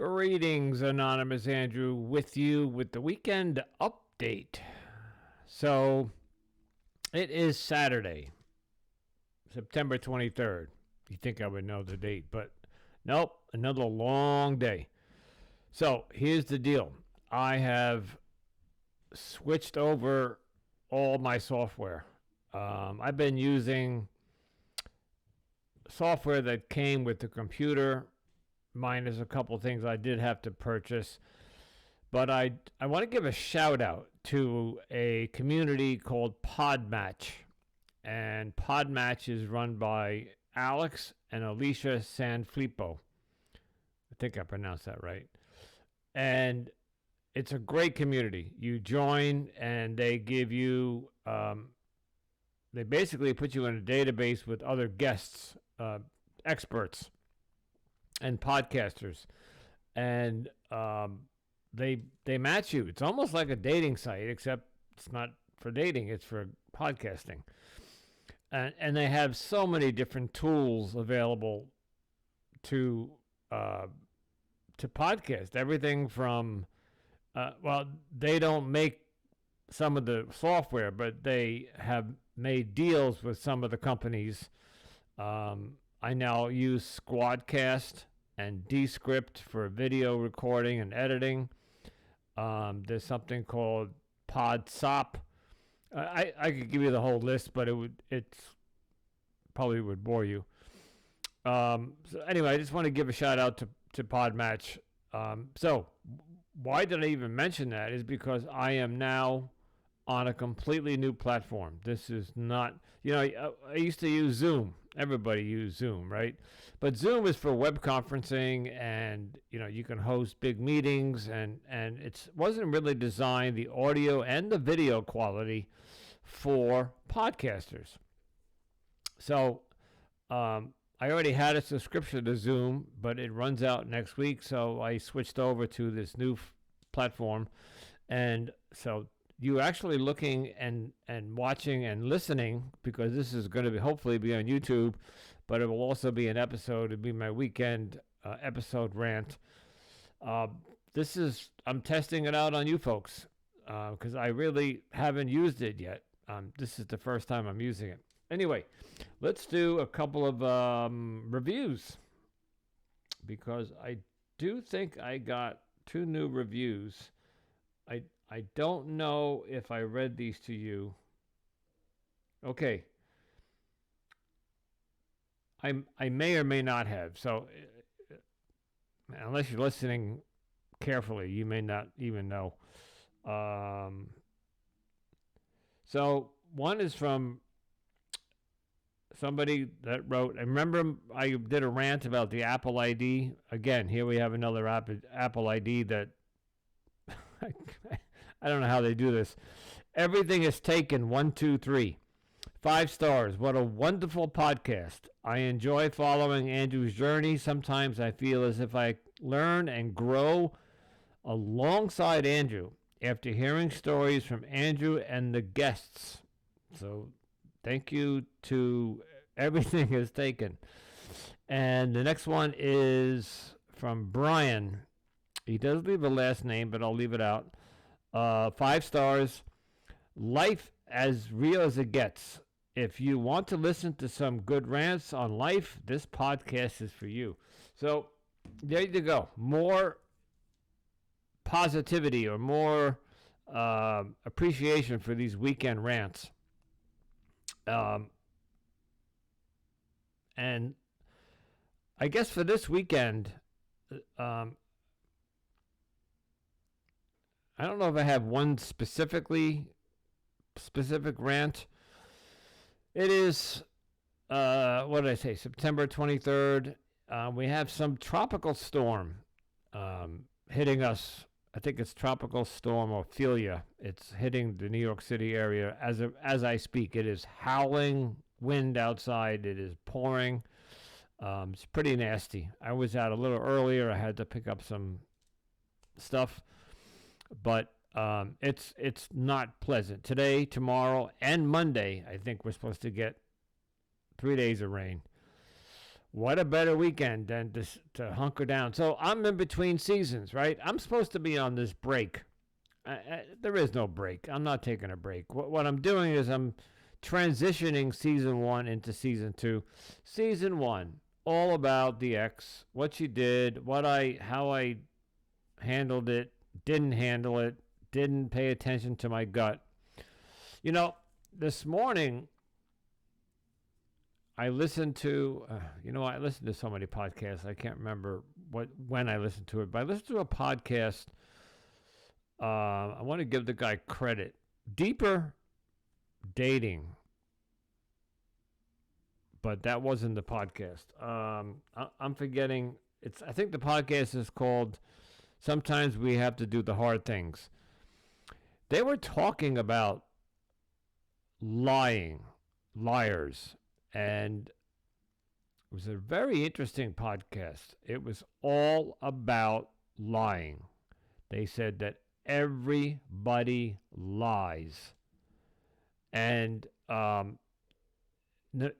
Greetings, Anonymous Andrew, with you with the weekend update. So, it is Saturday, September 23rd. You think I would know the date, but nope, another long day. So, here's the deal. I have switched over all my software. I've been using software that came with the computer, minus a couple things I did have to purchase. But I want to give a shout out to a community called Podmatch. And Podmatch is run by Alex and Alicia Sanfilippo. I think I pronounced that right. And it's a great community. You join and they give you, they basically put you in a database with other guests, experts, and podcasters, and they match you. It's almost like a dating site, except it's not for dating; it's for podcasting. And they have so many different tools available to podcast. Everything from they don't make some of the software, but they have made deals with some of the companies. I now use Squadcast and Descript for video recording and editing. There's something called PodSop. I could give you the whole list, but it's probably would bore you. So anyway, I just want to give a shout out to Podmatch. So why did I even mention that? Is because I am now on a completely new platform. This is not, I used to use Zoom. Everybody used Zoom, right? But Zoom is for web conferencing, and you can host big meetings, and it wasn't really designed, the audio and the video quality, for podcasters. So I already had a subscription to Zoom, but it runs out next week, so I switched over to this new platform. And so you're actually looking and watching and listening, because this is going to be hopefully be on YouTube, but it will also be an episode. It'll be my weekend episode rant. I'm testing it out on you folks, because I really haven't used it yet. This is the first time I'm using it. Anyway, let's do a couple of reviews, because I do think I got 2 new reviews. I don't know if I read these to you. Okay. I may or may not have. So unless you're listening carefully, you may not even know. So one is from somebody that wrote, I remember I did a rant about the Apple ID. Again, here we have another Apple ID that I don't know how they do this. Everything is taken. 1, 2, 3. 5 stars. What a wonderful podcast. I enjoy following Andrew's journey. Sometimes I feel as if I learn and grow alongside Andrew after hearing stories from Andrew and the guests. So thank you to Everything is Taken. And the next one is from Brian. He does leave a last name, but I'll leave it out. 5 stars. Life as real as it gets. If you want to listen to some good rants on life, this podcast is for you. So there you go. More positivity, or more appreciation for these weekend rants. And I guess for this weekend, I don't know if I have one specific rant. It is, what did I say, September 23rd. We have some tropical storm hitting us. I think it's Tropical Storm Ophelia. It's hitting the New York City area as I speak. It is howling wind outside. It is pouring. It's pretty nasty. I was out a little earlier. I had to pick up some stuff. But it's not pleasant. Today, tomorrow, and Monday, I think we're supposed to get 3 days of rain. what a better weekend than to hunker down. So I'm in between seasons, right? I'm supposed to be on this break. There is no break. I'm not taking a break. What I'm doing is I'm transitioning season one into season two. Season one, all about the ex, what she did, how I handled it, didn't handle it, didn't pay attention to my gut. You know, this morning I listened to, I listened to so many podcasts. I can't remember when I listened to it, but I listened to a podcast. I want to give the guy credit. Deeper Dating, but that wasn't the podcast. I'm forgetting. I think the podcast is called "Sometimes We Have to Do the Hard Things." They were talking about liars, and it was a very interesting podcast. It was all about lying. They said that everybody lies. And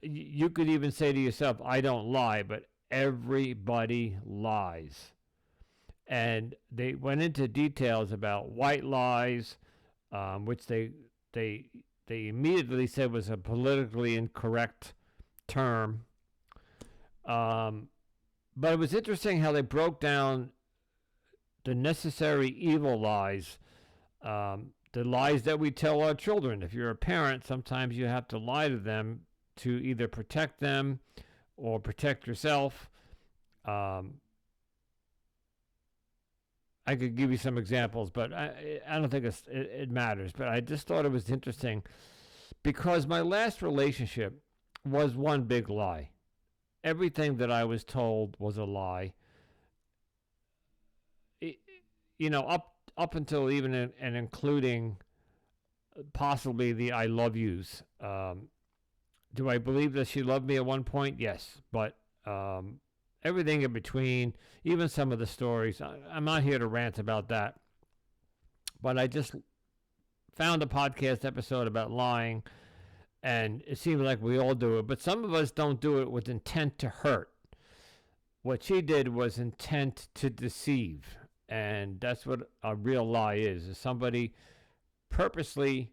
you could even say to yourself, I don't lie, but everybody lies. And they went into details about white lies, which they immediately said was a politically incorrect term. But it was interesting how they broke down the necessary evil lies, the lies that we tell our children. If you're a parent, sometimes you have to lie to them to either protect them or protect yourself. I could give you some examples, but I don't think it matters. But I just thought it was interesting because my last relationship was one big lie. Everything that I was told was a lie. Up until even and including possibly the I love yous. Do I believe that she loved me at one point? Yes, but everything in between, even some of the stories, I'm not here to rant about that. But I just found a podcast episode about lying, and it seems like we all do it, but some of us don't do it with intent to hurt. What she did was intent to deceive. And that's what a real lie is somebody purposely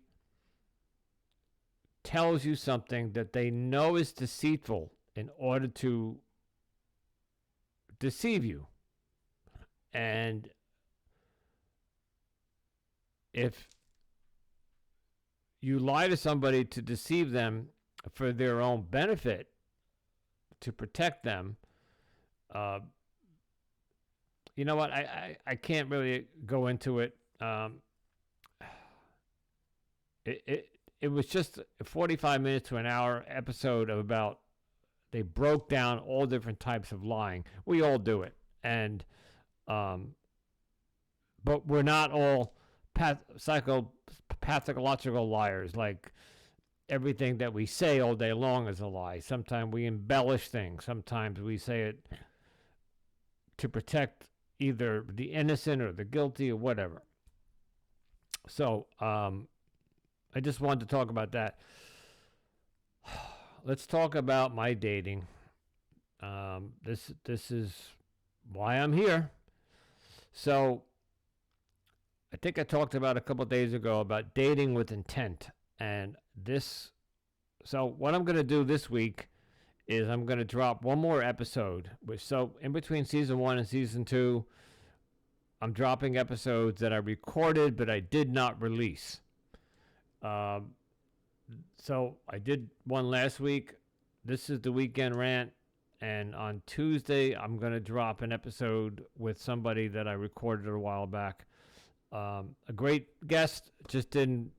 tells you something that they know is deceitful in order to deceive you. And if you lie to somebody to deceive them for their own benefit, to protect them, you know what? I can't really go into it. It was just a 45 minutes to an hour episode of about, they broke down all different types of lying. We all do it. And, but we're not all pathological liars. Like everything that we say all day long is a lie. Sometimes we embellish things. Sometimes we say it to protect either the innocent or the guilty or whatever. So I just wanted to talk about that. Let's talk about my dating. This is why I'm here. So I think I talked about a couple of days ago about dating with intent. And so what I'm going to do this week is I'm going to drop one more episode. So in between season 1 and season 2, I'm dropping episodes that I recorded but I did not release. So I did one last week. This is the weekend rant. And on Tuesday, I'm going to drop an episode with somebody that I recorded a while back. A great guest, just didn't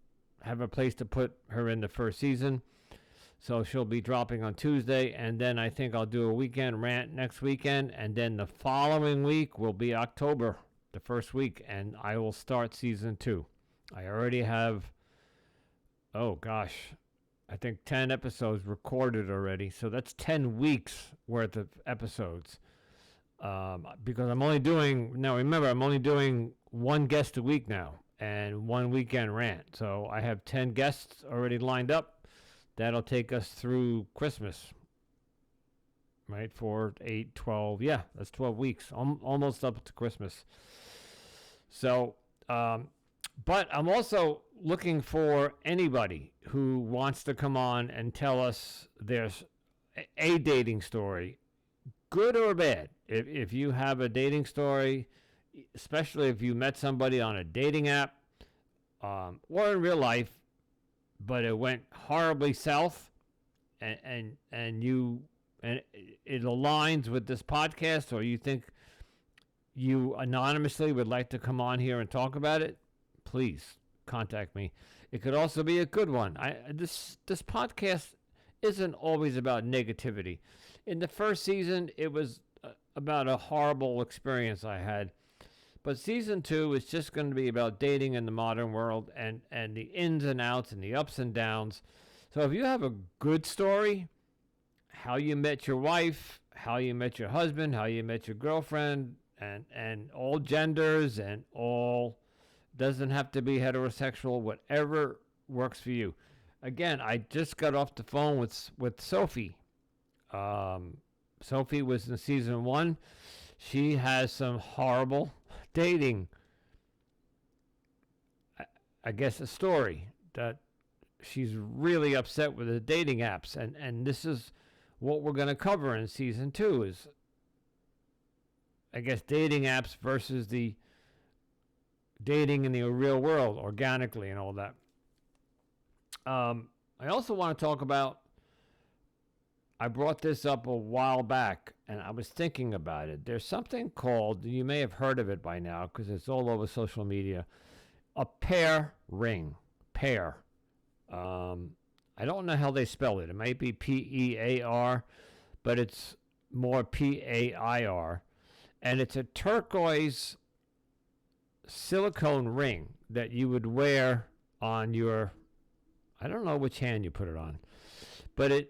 have a place to put her in the first season. So she'll be dropping on Tuesday, and then I think I'll do a weekend rant next weekend, and then the following week will be October, the first week, and I will start season 2. I already have, I think 10 episodes recorded already, so that's 10 weeks worth of episodes. Because I'm only doing one guest a week now, and one weekend rant. So I have 10 guests already lined up. That'll take us through Christmas. right? 4, 8, 12. Yeah, that's 12 weeks, almost up to Christmas. So, but I'm also looking for anybody who wants to come on and tell us there's a dating story, good or bad. If you have a dating story, especially if you met somebody on a dating app or in real life, but it went horribly south, and you and it aligns with this podcast, or you think you anonymously would like to come on here and talk about it, please contact me. It could also be a good one. This podcast isn't always about negativity. In the first season, it was about a horrible experience I had. But season 2 is just going to be about dating in the modern world and the ins and outs and the ups and downs. So if you have a good story, how you met your wife, how you met your husband, how you met your girlfriend, and all genders and all, doesn't have to be heterosexual, whatever works for you. Again, I just got off the phone with Sophie. Sophie was in season 1. She has some horrible dating, I guess, a story that she's really upset with the dating apps, and this is what we're going to cover in season 2 is, I guess, dating apps versus the dating in the real world organically and all that. I also want to talk about, I brought this up a while back and I was thinking about it. There's something called, you may have heard of it by now because it's all over social media, a pair ring. Pair. I don't know how they spell it. It might be P-E-A-R, but it's more P-A-I-R. And it's a turquoise silicone ring that you would wear on your, I don't know which hand you put it on, but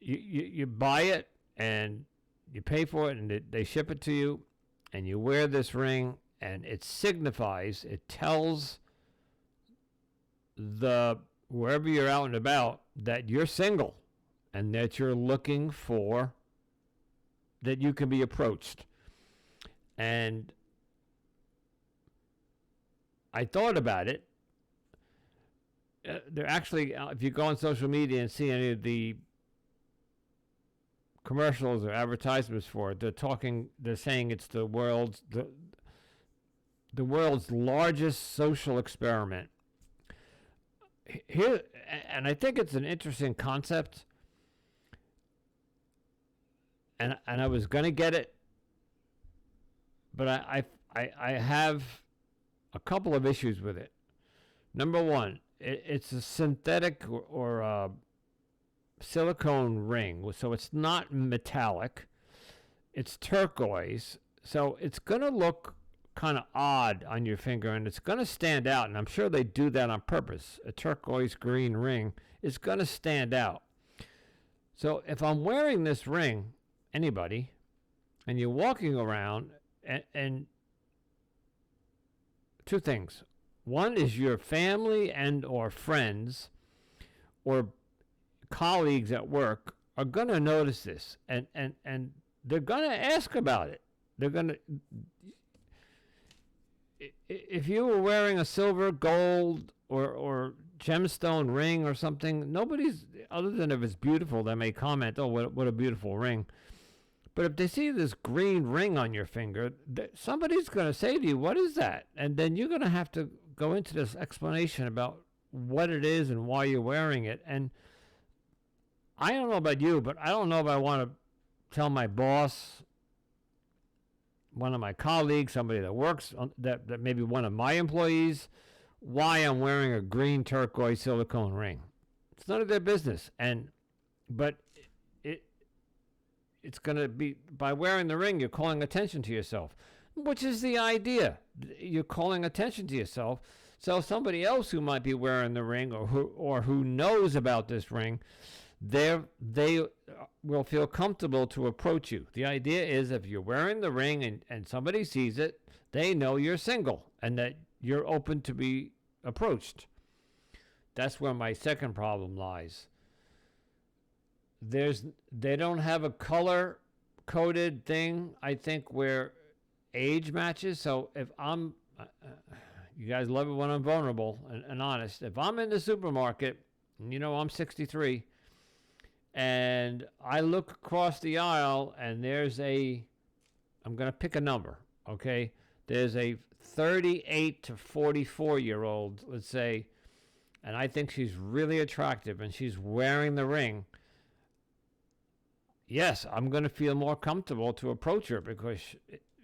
you buy it and you pay for it and they ship it to you and you wear this ring and it signifies, it tells the wherever you're out and about that you're single and that you're looking for, that you can be approached. And I thought about it. They're actually, if you go on social media and see any of the commercials or advertisements for it, they're saying it's the world's largest social experiment. Here, and I think it's an interesting concept. And I was gonna get it, but I have a couple of issues with it. Number one, it's a synthetic or a silicone ring, so it's not metallic. It's turquoise, so it's gonna look kind of odd on your finger, and it's gonna stand out. And I'm sure they do that on purpose. A turquoise green ring is gonna stand out. So if I'm wearing this ring, anybody, and you're walking around, and two things. One is your family and or friends or colleagues at work are going to notice this, and they're going to ask about it. They're going to, if you were wearing a silver, gold, or gemstone ring or something, nobody's, other than if it's beautiful, they may comment, oh, what a beautiful ring. But if they see this green ring on your finger, somebody's going to say to you, what is that? And then you're going to have to go into this explanation about what it is and why you're wearing it. And I don't know about you, but I don't know if I want to tell my boss, one of my colleagues, somebody that works, that maybe one of my employees, why I'm wearing a green turquoise silicone ring. It's none of their business. But it's going to be, by wearing the ring, you're calling attention to yourself, which is the idea. You're calling attention to yourself. So somebody else who might be wearing the ring or who knows about this ring, they will feel comfortable to approach you. The idea is if you're wearing the ring and somebody sees it, they know you're single and that you're open to be approached. That's where my second problem lies. they don't have a color coded thing, I think, where age matches. So if I'm, you guys love it when I'm vulnerable and honest. If I'm in the supermarket, and I'm 63, and I look across the aisle and I'm going to pick a number, okay? There's a 38 to 44-year-old, let's say, and I think she's really attractive and she's wearing the ring. Yes, I'm going to feel more comfortable to approach her because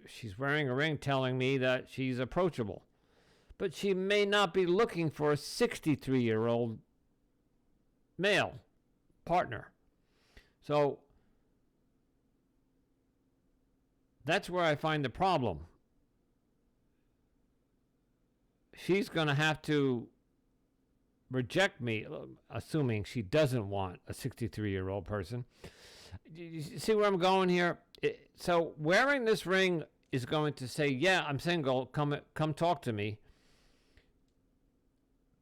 she's wearing a ring telling me that she's approachable. But she may not be looking for a 63-year-old male partner. So that's where I find the problem. She's going to have to reject me, assuming she doesn't want a 63-year-old person. You see where I'm going here? So wearing this ring is going to say, yeah, I'm single, come talk to me.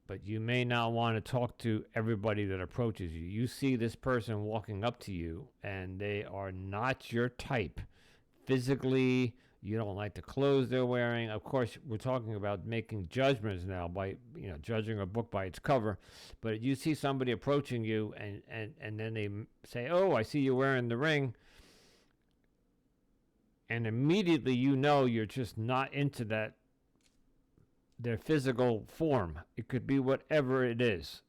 But you may not want to talk to everybody that approaches you. You see this person walking up to you, and they are not your type. Physically, you don't like the clothes they're wearing. Of course, we're talking about making judgments now by, judging a book by its cover. But you see somebody approaching you, and then they say, oh, I see you wearing the ring. And immediately you're just not into their physical form. It could be whatever it is.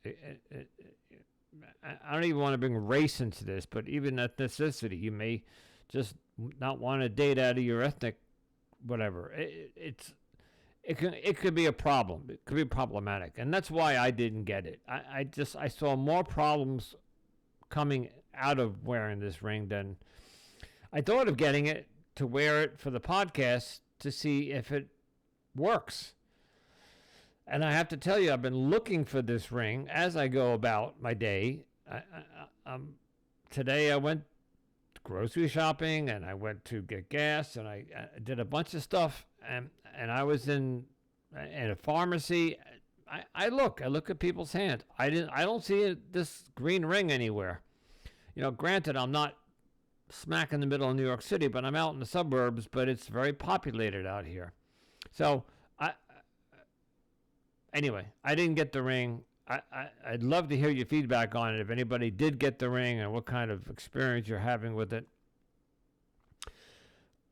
I don't even want to bring race into this, but even ethnicity, you may just not want to date out of your ethnic whatever. It could be a problem. It could be problematic, and that's why I didn't get it. I saw more problems coming out of wearing this ring than I thought of getting it to wear it for the podcast to see if it works. And I have to tell you, I've been looking for this ring as I go about my day. Today I went grocery shopping, and I went to get gas, and I did a bunch of stuff, and I was in a pharmacy. I look at people's hands. I don't see this green ring anywhere. Granted, I'm not smack in the middle of New York City, but I'm out in the suburbs, but it's very populated out here. So anyway, I didn't get the ring. I'd love to hear your feedback on it. If anybody did get the ring and what kind of experience you're having with it.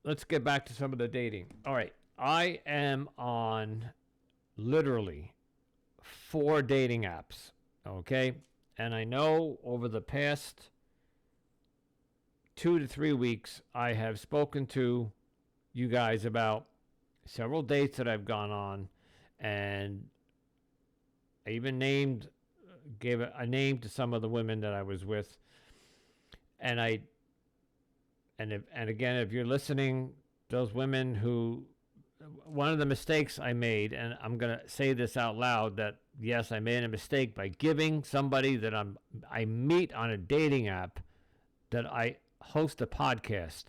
Let's get back to some of the dating. All right. I am on literally 4 dating apps. Okay. And I know over the past 2 to 3 weeks, I have spoken to you guys about several dates that I've gone on, and I even gave a name to some of the women that I was with. And again, if you're listening, those women one of the mistakes I made, and I'm going to say this out loud, that yes, I made a mistake by giving somebody that I meet on a dating app that I host a podcast,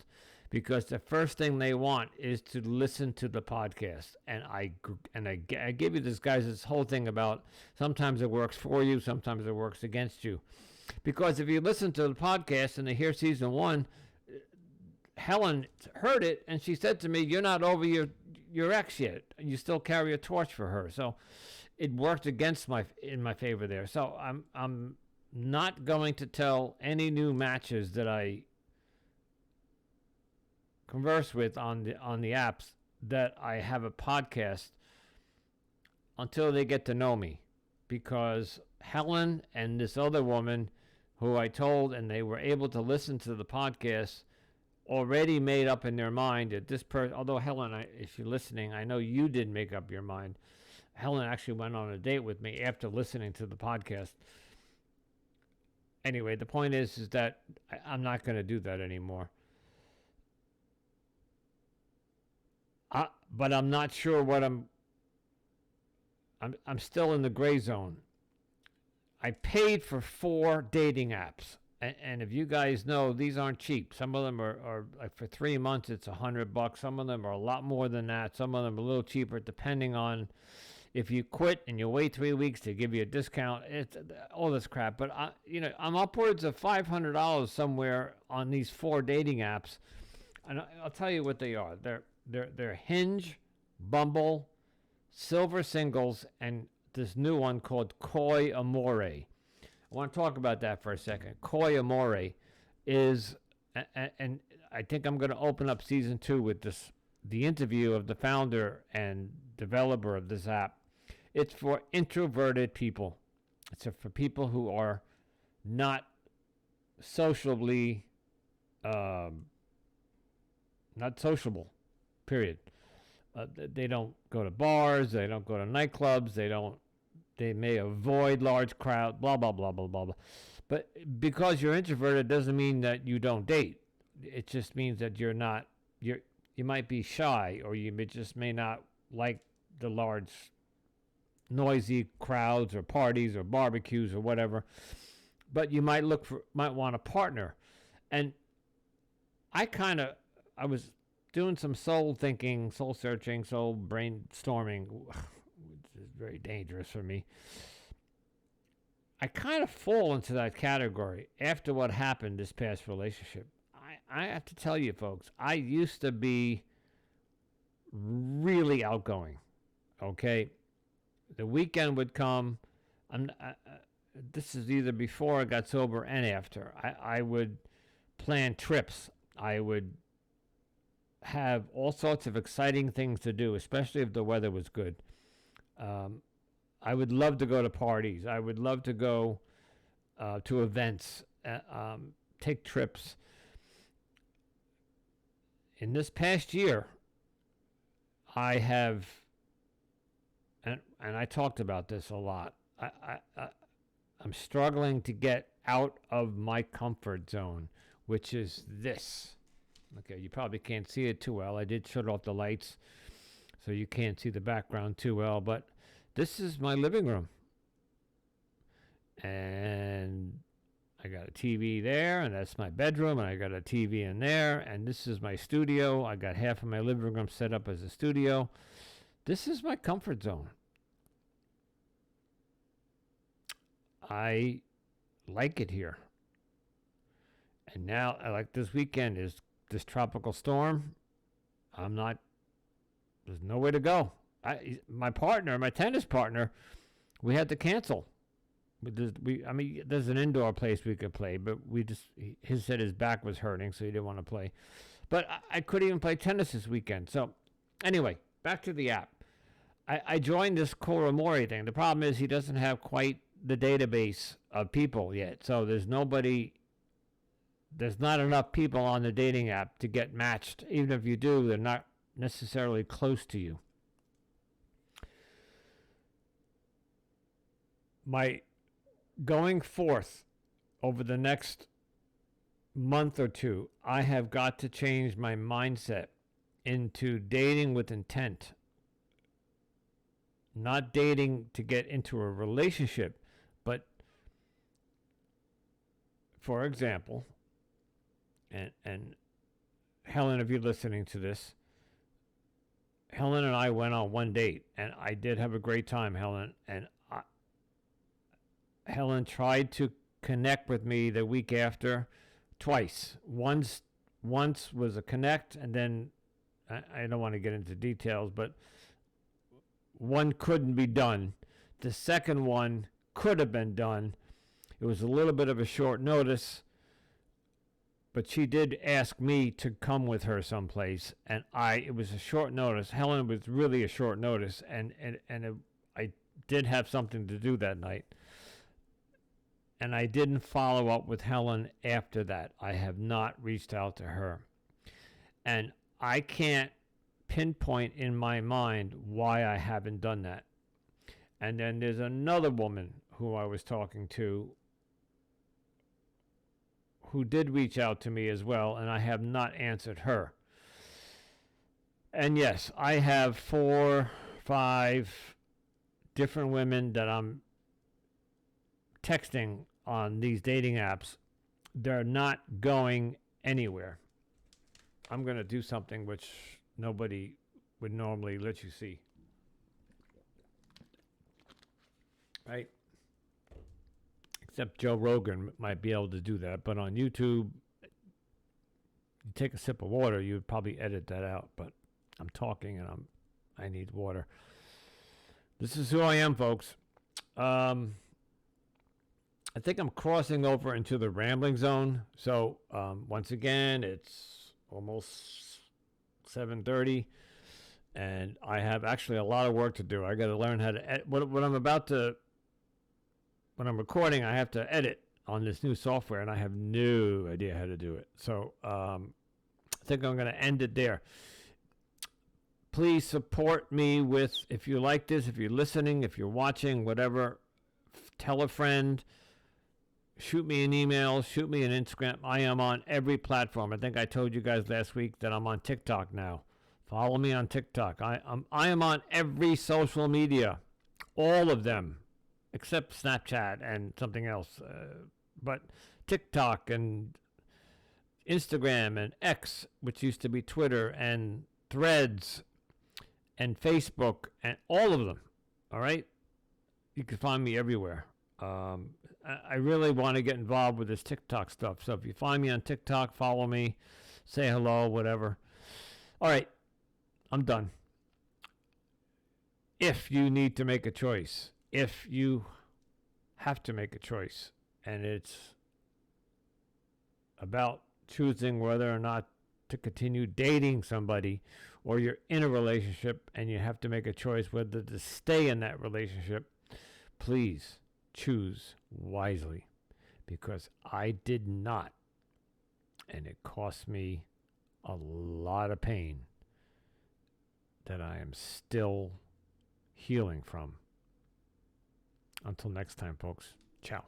because the first thing they want is to listen to the podcast. And I give you this whole thing about sometimes it works for you, sometimes it works against you. Because if you listen to the podcast and they hear season 1, Helen heard it and she said to me, you're not over your ex yet. You still carry a torch for her. So it worked in my favor there. So I'm not going to tell any new matches that I converse with on the apps that I have a podcast until they get to know me, because Helen and this other woman who I told, and they were able to listen to the podcast, already made up in their mind that this person, although Helen, if you're listening, I know you didn't make up your mind. Helen actually went on a date with me after listening to the podcast. Anyway, the point is that I'm not going to do that anymore. But I'm not sure what I'm still in the gray zone. I paid for 4 dating apps. And if you guys know, these aren't cheap. Some of them are like for 3 months, it's $100. Some of them are a lot more than that. Some of them are a little cheaper, depending on if you quit and you wait 3 weeks to give you a discount, it's all this crap. But I'm upwards of $500 somewhere on these 4 dating apps, and I'll tell you what they are. They're Hinge, Bumble, Silver Singles, and this new one called Koi Amore. I want to talk about that for a second. Koi Amore is, and I think I'm going to open up season 2 with the interview of the founder and developer of this app. It's for introverted people. It's for people who are not sociably, not sociable, period. They don't go to bars. They don't go to nightclubs. They may avoid large crowds, blah, blah, blah, blah, blah, blah. But because you're introverted doesn't mean that you don't date. It just means that you might be shy, or you just may not like the large, noisy crowds or parties or barbecues or whatever. But you might want a partner. And I was doing some soul thinking, soul searching, soul brainstorming, which is very dangerous for me. I kind of fall into that category after what happened this past relationship. I have to tell you, folks, I used to be really outgoing. Okay, the weekend would come. This is either before I got sober and after. I would plan trips. I would have all sorts of exciting things to do, especially if the weather was good. I would love to go to parties. I would love to go to events, take trips. In this past year, I have, and I talked about this a lot, I'm struggling to get out of my comfort zone, which is this. Okay, you probably can't see it too well. I did shut off the lights, so you can't see the background too well, but this is my living room. And I got a TV there, and that's my bedroom, and I got a TV in there, and this is my studio. I got half of my living room set up as a studio. This is my comfort zone. I like it here. And now, like this weekend is this tropical storm. There's nowhere to go. My tennis partner, we had to cancel. There's an indoor place we could play, but he said his back was hurting, so he didn't want to play. But I couldn't even play tennis this weekend. So anyway, back to the app. I joined this Koramori thing. The problem is he doesn't have quite the database of people yet. So there's not enough people on the dating app to get matched. Even if you do, they're not necessarily close to you. My going forth over the next month or two, I have got to change my mindset into dating with intent. Not dating to get into a relationship, but for example, and Helen, if you're listening to this, Helen and I went on one date, and I did have a great time, Helen, and Helen tried to connect with me the week after twice. Once was a connect, and then I don't want to get into details, but one couldn't be done. The second one could have been done. It was a little bit of a short notice, but she did ask me to come with her someplace, and it was a short notice. Helen was really a short notice, and I did have something to do that night. And I didn't follow up with Helen after that. I have not reached out to her. And I can't pinpoint in my mind why I haven't done that. And then there's another woman who I was talking to who did reach out to me as well, and I have not answered her. And yes, I have 4, 5 different women that I'm texting on these dating apps. They're not going anywhere. I'm going to do something which nobody would normally let you see. right? Except Joe Rogan might be able to do that. But on YouTube, you take a sip of water, you would probably edit that out. But I'm talking and I need water. This is who I am, folks. I think I'm crossing over into the rambling zone. So once again, it's almost 7:30, and I have actually a lot of work to do. I got to learn how to edit. What I'm about to, when I'm recording, I have to edit on this new software, and I have no idea how to do it. So I think I'm going to end it there. Please support me with, if you like this, if you're listening, if you're watching, whatever, tell a friend. Shoot me an email, shoot me an Instagram. I am on every platform. I think I told you guys last week that I'm on TikTok now. Follow me on TikTok. I am on every social media, all of them, except Snapchat and something else. But TikTok and Instagram and X, which used to be Twitter, and Threads and Facebook, and all of them. All right? You can find me everywhere. I really want to get involved with this TikTok stuff. So if you find me on TikTok, follow me, say hello, whatever. All right, I'm done. If you need to make a choice, if you have to make a choice, and it's about choosing whether or not to continue dating somebody, or you're in a relationship and you have to make a choice whether to stay in that relationship, please choose wisely, because I did not, and it cost me a lot of pain that I am still healing from. Until next time, folks. Ciao.